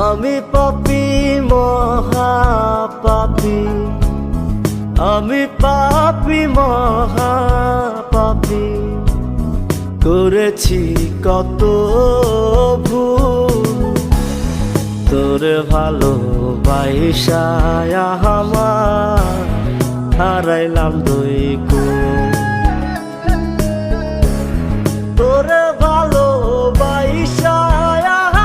আমি পাপী মহাপাপী, আমি পাপী মহাপাপী, করেছি কত ভুল। তোরে ভালোবাসা আমার হারাইলাম দুই কুল। তোরে ভালোবাসা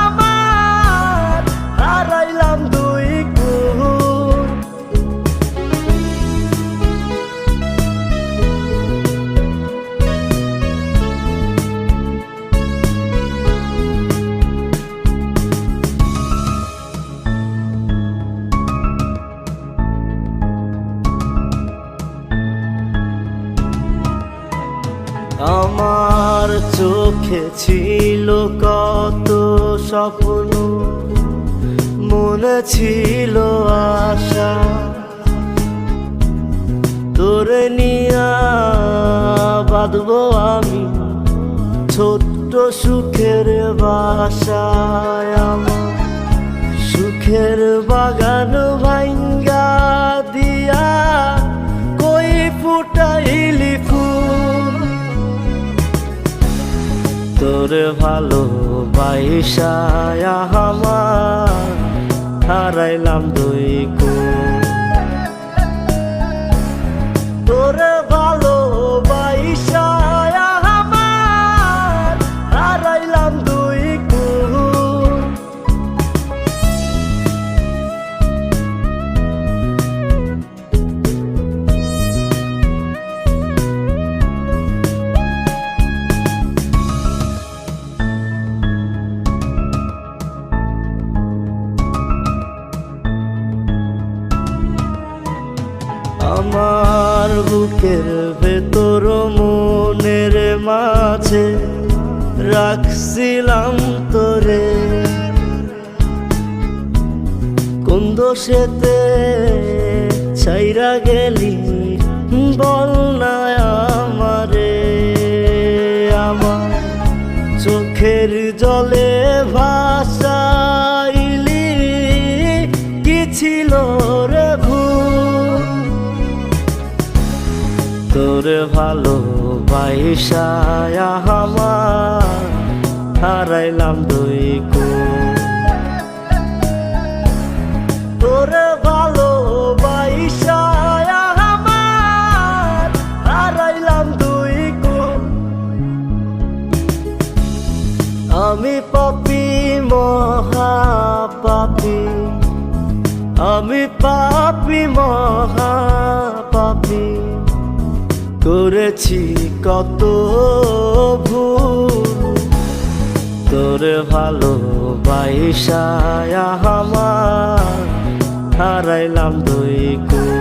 আমার হারাইলাম দুই কুল। আমার চোখে ছিল কত স্বপ্ন, মনে ছিল আশা, তোরে নিয়া বাঁধবো আমি ছোট্ট সুখের বাসায়। আমার সুখের বাগান ভাঙ্গা দিয়া কই ফুটাইলি ফুল। তোরে ভালোবাসা আমার হারাইলাম দুই কুল। তোরে ভালোবাসা আমার হারাইলাম দুই কুল। আমার বুকের ভেতর মনের মাঝে রাখছিলাম তোরে, কোন দোষেতে ছাইরা গেলি বল না আমারে। আমার চোখের জলে ভাসাইলি কি ছিল রে ভুল। তোরে ভালোবাসা আমার হারাইলাম দুই কুল। তোরে ভালোবাসা আমার হারাইলাম দুই কুল। আমি পাপী মহাপাপী, আমি পাপী মহাপাপী, করেছি কত ভুল। তোরে ভালোবাসা আমার হারাইলাম দুই কুল।